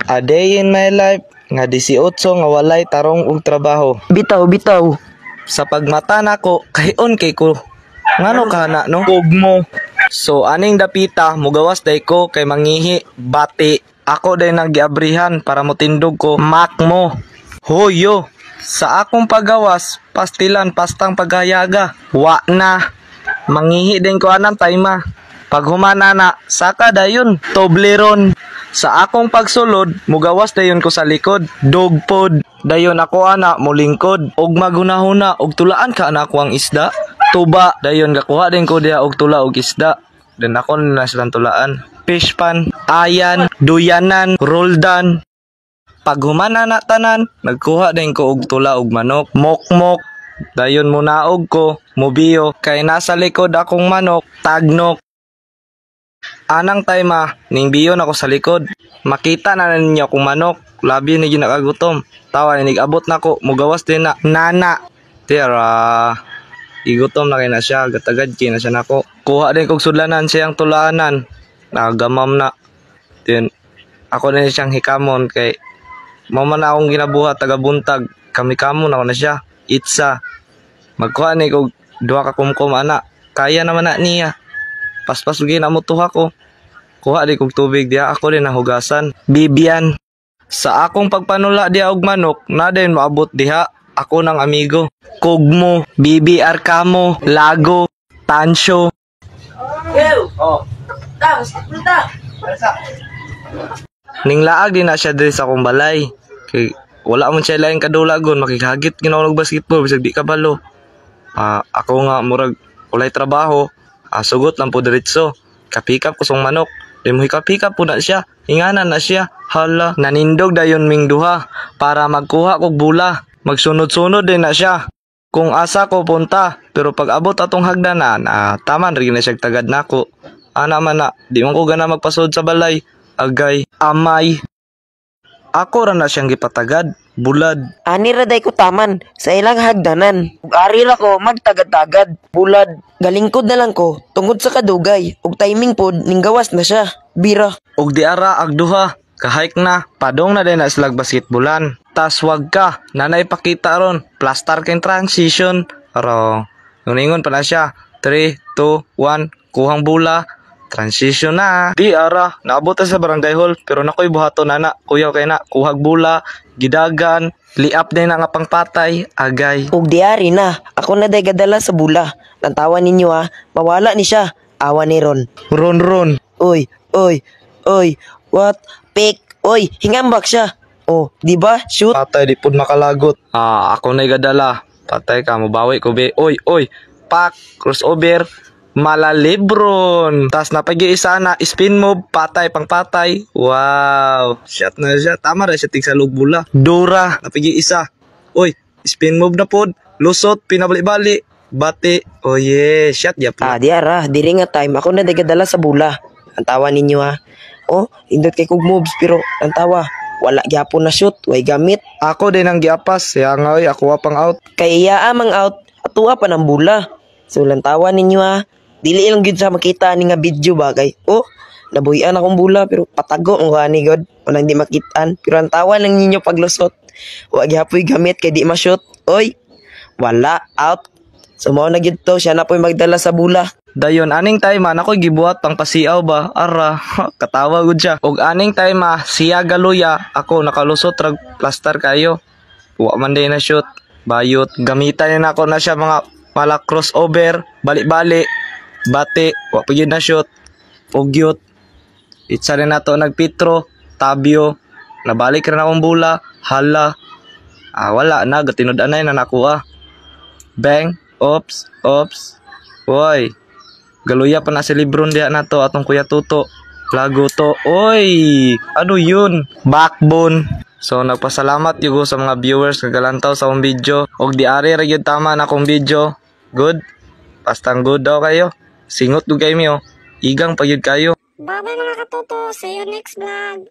A day in my life nga 18 nga walay tarong og trabaho. Bitaw, bitaw. Sa pagmata nako kahion kay ko. Ngano kana no? Ugmo. So aning dapita mugawas day ko kay mangihi bati. Ako day nagiabrihan para motindog ko mak mo. Hoyo. Sa akong pagawas pastilan pastang paghayaga. Wa na. Mangihi din ko anang tayma. Pag humana na, saka dayon, tobleron. Sa akong pagsulod, mugawas dayon ko sa likod, dogpod. Dayon ako ana, mulingkod. Og maghunahuna, og tulaan ka na ako ang isda. Tuba, dayon gakuha din ko diha og tula og isda. Den ako na silang tulaan. Fish pan, ayan, duyanan, roldan. Pag humana na tanan, nagkuha din ko og tula og manok. Mokmok. Dayon munaog ko, mubiyo. Kay nasa likod akong manok, tagnok. Anang tayma, ning biyon ako sa likod. Makita na ninyo akong manok. Labi ni ginakagutom. Tawa ni abot na ko. Mugawas din na. Nana. Tira. Igutom na kay na siya. Gatagad kay na siya nako. Kuha din kong sudlanan siyang tulaanan. Nagamam na. Then, ako din siyang hikamon kay mama na akong ginabuhat tagabuntag. Kami-kamon ako na siya. Itsa. Magkuha ni kong duha ka kumkum ana. Kaya naman na niya. Paspas lagi na mo tuha ko. Kuha di kong tubig diya. Ako din nahugasan. Bibian. Sa akong pagpanula diya og manok, na din maabot diha. Ako ng amigo. Kugmo, Bibi Arcamo, Lago, Tansyo. Oh. Ning laag din na siya diri sa akong balay. Kay wala man siya lain kadulagon. Makikagit ginawa og basketball. Bisag di kabalo. Ako nga murag walay trabaho. Sugot lang po diretso. Kapikap ko song manok. Di mo hikapikap po na siya. Hinganan na siya. Hala. Nanindog dayon ming duha. Para magkuha kog bula. Magsunod-sunod din na siya. Kung asa ko punta. Pero pag abot atong hagdanan, taman rin na siya tagad nako. Ana man na. Di man ko gana magpasod sa balay. Agay. Amay. Ako ra na siyang gipatagad. Bulad. Ani ra day ko taman sa ilang hagdanan. Ug ari ra ko magtagad-tagad. Bulad. Galingkod na lang ko tungod sa kadugay. Ug timing pod ning gawas na siya. Bira. Ug di ara agduha. Kahike na. Padong na din na silag basketbulan. Tas wag ka. Nanay pakita ron. Plastar ken transition. Pero nuningon pa na siya. 3, 2, 1. Kuhang bula. Transition na. Di ara. Naabot sa barangay hall. Pero nakoy buhato na. Kuyaw kay na. Kuhag bula. Gidagan. Liap din na nga pangpatay. Agay. Ug diari na. Ako na day gadala sa bula. Tantawan ninyo mawala ni siya. Awa ni Ron. Ron. Oy. What? Pick. Oy, hingambak siya. Oh, di ba? Shoot. Patay di pud makalagot. Ako na gadala. Patay ka mabawi ko be. Oy. Pak. Crossover. Malalibron. Tas napag-iisa na. Spin move. Patay pangpatay. Wow. Shot na siya. Tama ra siya tig sa lugbula. Dora. Napag-iisa. Oy. Spin move na pod. Lusot. Pinabali-bali. Bati. Oh yeah. Shot ya po. Diara. Diri nga time. Ako na dagadala sa bula. Ang tawa ninyo Oh, indot kay kog moves. Pero ang tawa. Wala gyapon na shoot. Way gamit. Ako din ang giapas. Kaya nga ako pang out. Kay iya amang out. Atuwa pa ng bula. So lang tawa ninyo Dili lang gid sa makita ni nga video bagay. Oh, nabuhian akong bula pero patago ang gani god. Wala hindi makitaan. Pero ang tawa lang ninyo paglusot. Wa gyapon gamit kay di ma-shoot. Oy. Wala out. So mao na gid to siya na po'y magdala sa bula. Dayon aning time ako gibuhat pang pasiaw ba. Ara, katawa gud siya. Og aning time siya galuya, ako nakalusot rag plaster kayo. Wa man din na shoot. Bayot gamitan na ako na siya mga mala crossover, bali-bali. Bate, wa pa yun na shoot. Ugyot. Itsa rin na to nagpitro. Tabyo. Nabalik rin akong bula. Hala. Wala na. Gatinod-anay na nakuha. Bang. Ops. Uy. Galuya pa na si Libron diya na to. Atong Kuya Tuto. Lago to. Uy. Ano yun? Backbone. So nagpasalamat yugo sa mga viewers kagalantaw sa akong video. Og diari ra gyud tama na akong video. Good. Pastang good daw kayo. Singot ko kayo. Igang pagyud kayo. Bye-bye mga katuto. See you next vlog.